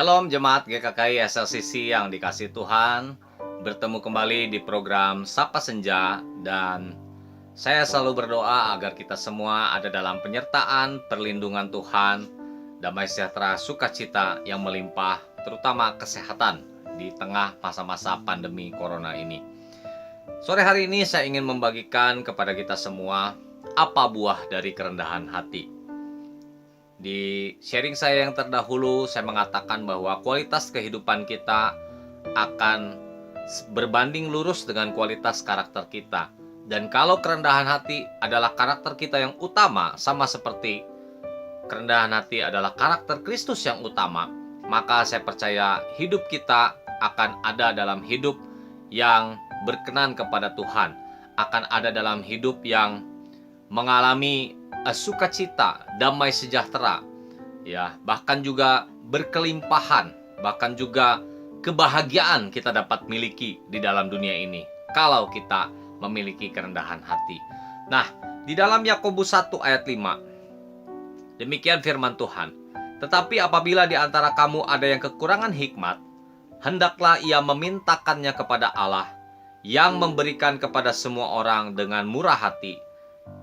Shalom jemaat GKKI SLCC yang dikasih Tuhan. Bertemu kembali di program Sapa Senja. Dan saya selalu berdoa agar kita semua ada dalam penyertaan, perlindungan Tuhan, damai sejahtera, sukacita yang melimpah, terutama kesehatan di tengah masa-masa pandemi corona ini. Sore hari ini saya ingin membagikan kepada kita semua apa buah dari kerendahan hati. Di sharing saya yang terdahulu, saya mengatakan bahwa kualitas kehidupan kita akan berbanding lurus dengan kualitas karakter kita. Dan kalau kerendahan hati adalah karakter kita yang utama, sama seperti kerendahan hati adalah karakter Kristus yang utama, maka saya percaya hidup kita akan ada dalam hidup yang berkenan kepada Tuhan, akan ada dalam hidup yang mengalami sukacita, damai sejahtera, ya, bahkan juga berkelimpahan, bahkan juga kebahagiaan kita dapat miliki di dalam dunia ini kalau kita memiliki kerendahan hati. Nah, di dalam Yakobus 1 ayat 5, demikian firman Tuhan, "Tetapi apabila di antara kamu ada yang kekurangan hikmat, hendaklah ia memintakannya kepada Allah, yang memberikan kepada semua orang dengan murah hati,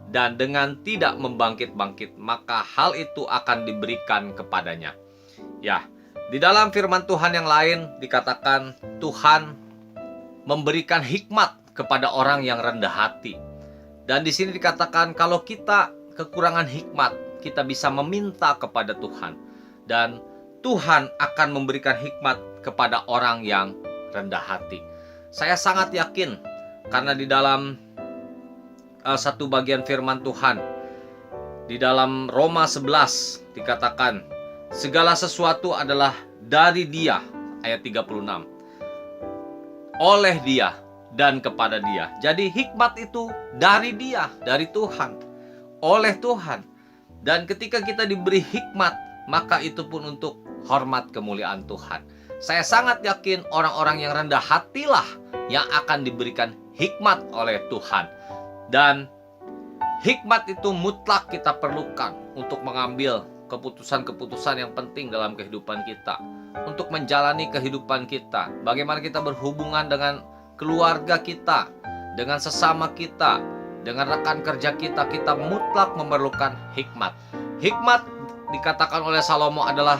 dan dengan tidak membangkit-bangkit, maka hal itu akan diberikan kepadanya." Ya, di dalam firman Tuhan yang lain dikatakan Tuhan memberikan hikmat kepada orang yang rendah hati. Dan di sini dikatakan kalau kita kekurangan hikmat, kita bisa meminta kepada Tuhan. Dan Tuhan akan memberikan hikmat kepada orang yang rendah hati. Saya sangat yakin karena di dalam satu bagian firman Tuhan di dalam Roma 11 dikatakan segala sesuatu adalah dari Dia, ayat 36, oleh Dia dan kepada Dia. Jadi hikmat itu dari Dia, dari Tuhan, oleh Tuhan. Dan ketika kita diberi hikmat, maka itu pun untuk hormat kemuliaan Tuhan. Saya sangat yakin orang-orang yang rendah hatilah yang akan diberikan hikmat oleh Tuhan. Dan hikmat itu mutlak kita perlukan untuk mengambil keputusan-keputusan yang penting dalam kehidupan kita, untuk menjalani kehidupan kita, bagaimana kita berhubungan dengan keluarga kita, dengan sesama kita, dengan rekan kerja kita. Kita mutlak memerlukan hikmat. Hikmat dikatakan oleh Salomo adalah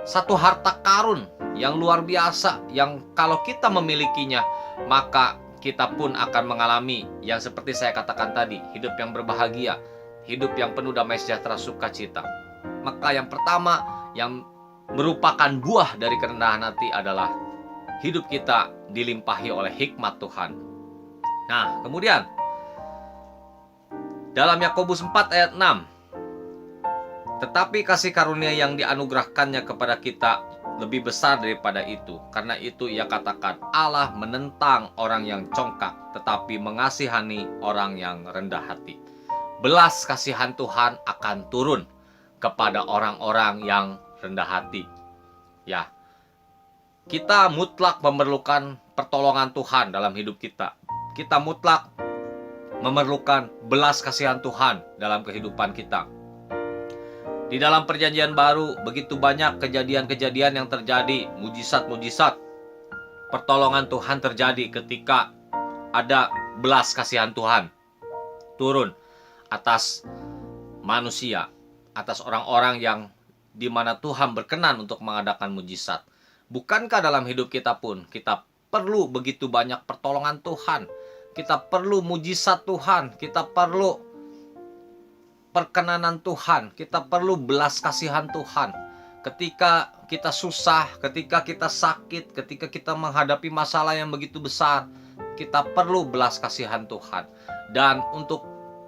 satu harta karun yang luar biasa, yang kalau kita memilikinya, maka kita pun akan mengalami yang seperti saya katakan tadi, hidup yang berbahagia, hidup yang penuh damai sejahtera, sukacita. Maka yang pertama yang merupakan buah dari kerendahan hati adalah hidup kita dilimpahi oleh hikmat Tuhan. Nah, kemudian dalam Yakobus 4 ayat 6, "Tetapi kasih karunia yang dianugerahkannya kepada kita lebih besar daripada itu. Karena itu ia katakan, Allah menentang orang yang congkak, tetapi mengasihani orang yang rendah hati." Belas kasihan Tuhan akan turun kepada orang-orang yang rendah hati. Ya, kita mutlak memerlukan pertolongan Tuhan dalam hidup kita. Kita mutlak memerlukan belas kasihan Tuhan dalam kehidupan kita. Di dalam perjanjian baru begitu banyak kejadian-kejadian yang terjadi, mujizat-mujizat. Pertolongan Tuhan terjadi ketika ada belas kasihan Tuhan turun atas manusia, atas orang-orang yang di mana Tuhan berkenan untuk mengadakan mujizat. Bukankah dalam hidup kita pun kita perlu begitu banyak pertolongan Tuhan? Kita perlu mujizat Tuhan, kita perlu perkenanan Tuhan, kita perlu belas kasihan Tuhan. Ketika kita susah, ketika kita sakit, ketika kita menghadapi masalah yang begitu besar, kita perlu belas kasihan Tuhan. Dan untuk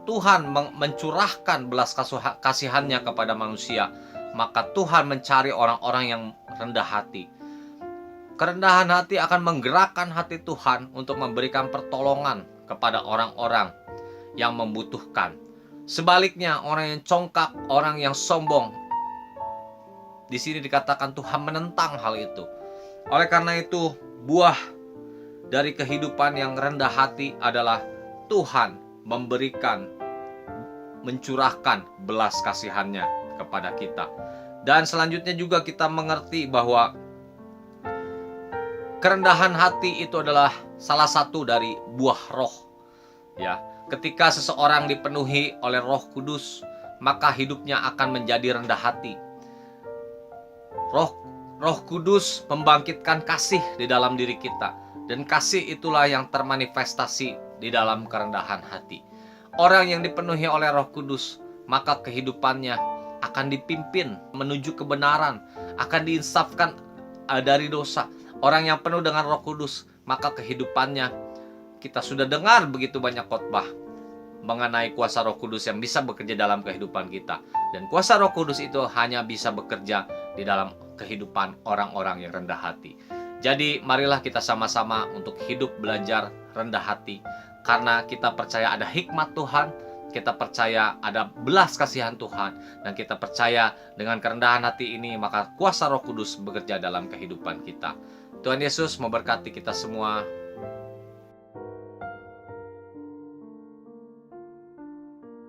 Tuhan mencurahkan belas kasihannya kepada manusia, maka Tuhan mencari orang-orang yang rendah hati. Kerendahan hati akan menggerakkan hati Tuhan untuk memberikan pertolongan kepada orang-orang yang membutuhkan. Sebaliknya, orang yang congkak, orang yang sombong, di sini dikatakan Tuhan menentang hal itu. Oleh karena itu, buah dari kehidupan yang rendah hati adalah Tuhan memberikan, mencurahkan belas kasihannya kepada kita. Dan selanjutnya juga kita mengerti bahwa kerendahan hati itu adalah salah satu dari buah roh. Ya, ketika seseorang dipenuhi oleh Roh Kudus, maka hidupnya akan menjadi rendah hati. Roh Kudus membangkitkan kasih di dalam diri kita, dan kasih itulah yang termanifestasi di dalam kerendahan hati. Orang yang dipenuhi oleh Roh Kudus, maka kehidupannya akan dipimpin menuju kebenaran, akan diinsafkan dari dosa. Orang yang penuh dengan Roh Kudus, maka kehidupannya, kita sudah dengar begitu banyak khotbah mengenai kuasa Roh Kudus yang bisa bekerja dalam kehidupan kita. Dan kuasa Roh Kudus itu hanya bisa bekerja di dalam kehidupan orang-orang yang rendah hati. Jadi marilah kita sama-sama untuk hidup belajar rendah hati, karena kita percaya ada hikmat Tuhan, kita percaya ada belas kasihan Tuhan, dan kita percaya dengan kerendahan hati ini maka kuasa Roh Kudus bekerja dalam kehidupan kita. Tuhan Yesus memberkati kita semua.